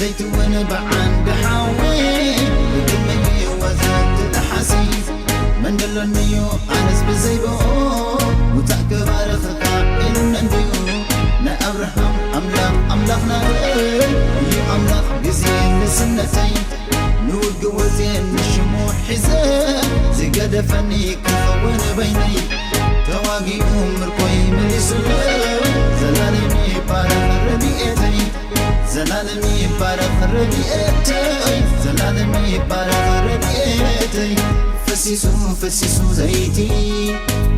زيت ونبع عند حاوي وكمي وزاد الحسيس من دلنيو أنس بزيبو وتأكب على إلو ننديو نا أبراهام أملاخنا يا أملاخ جزين لسنتين نور قوتين الشموع حزان زقاد فني كفوين بيني تواقي مركوي مليسلو زلالمي بارا خربيتي زلالمي بارا خربيتي زلالمي بارا خربيتي فسيسو زيتي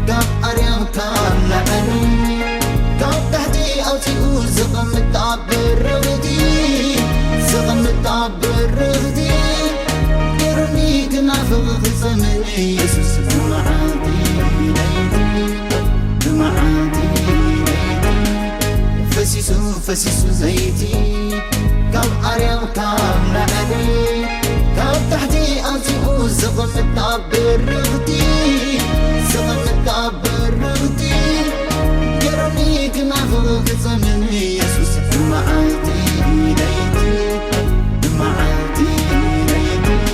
قاب أريم كان لعني قاب تحتي أوتي زغم التعبر رغدي زغم التعبر رغدي يرني كنافغ زمني يسوس بمعادي ليدي بمعادي ليدي فسيسو زيتي قاب أريم كان لعني قاب تحتي أوتي زغم التعبر رغدي زغم التعبر رغدي يرني كنافغ زمني يسوس بمعادي ليدي بمعادي ليدي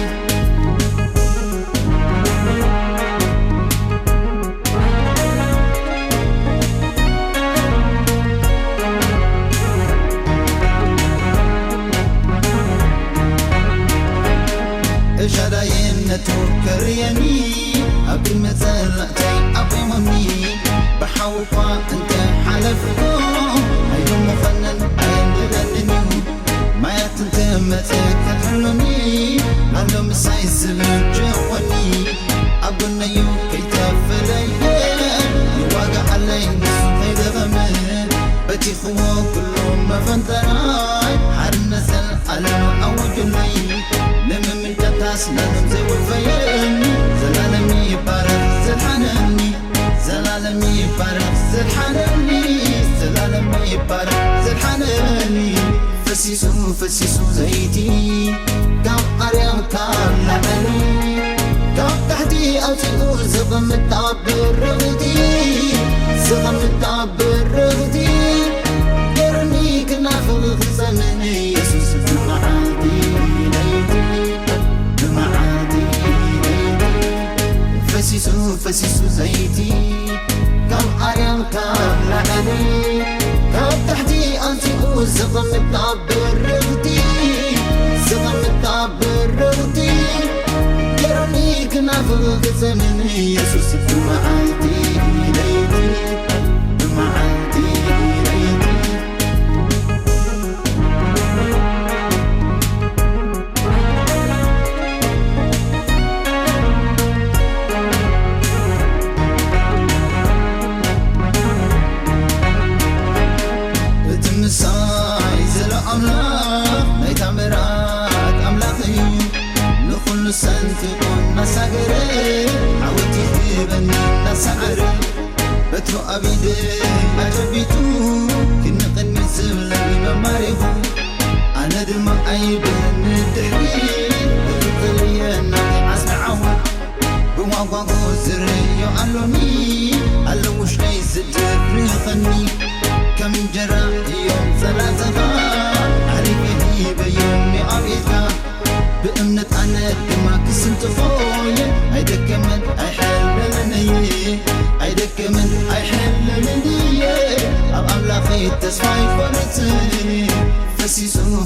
شراينتو كرياني أبي مزلقتي أبي ممي بحوقا أنت حلفكو أيضا مفنن أين بدلنيو ما يتنت متك تحلني لانو مسايس الجواني أقولنا يو كي تفلي يواقع علي نسوطي دغمن بتي خوا كله مفنتراي حرنسل ألو أوجلي لما من تتاس لازم زي والفيان زلالمي بارك زلحنني زلالمي بارك زلحنني زلالمي بارك زلحنني فسيسو زيتي قام أريم كان لعني قام تحتي أوتي زغم التعبر رغدي زغم التعبر رغدي يرني كنافغ زمني يسوس بمعادي ليدي بمعادي ليدي فسيسو زيتي قام أريم كان لعني قام تحتي أنتي زغم التعبر رغدي زغم التعبر رغدي يرني كنافغ زمني يسوس بمعادي ليدي بمعادي ليدي بتمساي زل أملاخ نايت عمرات أملاخي نخل سنتقون نساقري عودتي تبني نسعري بترو أبيدي أجبيتو كنقني سبلي مماريخو أنا دم أيبن الدحري بتطلي النادي عسل عوض بمواقعو الزري علوني علو وش ليس الجبري خني كم جرى يوم ثلاثة عليك بيومي أبيتها بأمنة أنا دماغ كسنت فوي عيدك من أحللني عيدك من أحللني الأملاخي تسفاي فرتني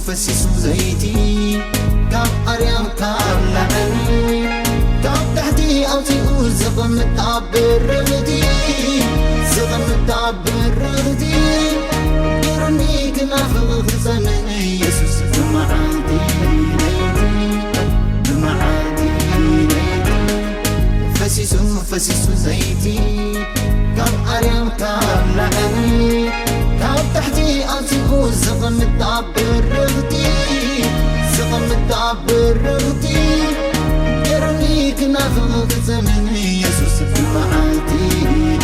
فسيسو زيتي قام أريم كام لعني قام تحتي أوتي زغم التعبر رغدي زغم التعبر رغدي يرني كنافغ زمني يسوس بمعادي ليدي بمعادي ليدي فسيسو زيتي قام أريم كام لعني قام تحتي أنتي زغم التعبر رغدي زغم التعبر رغدي يرني كنافغ زمني يسوس بمعادي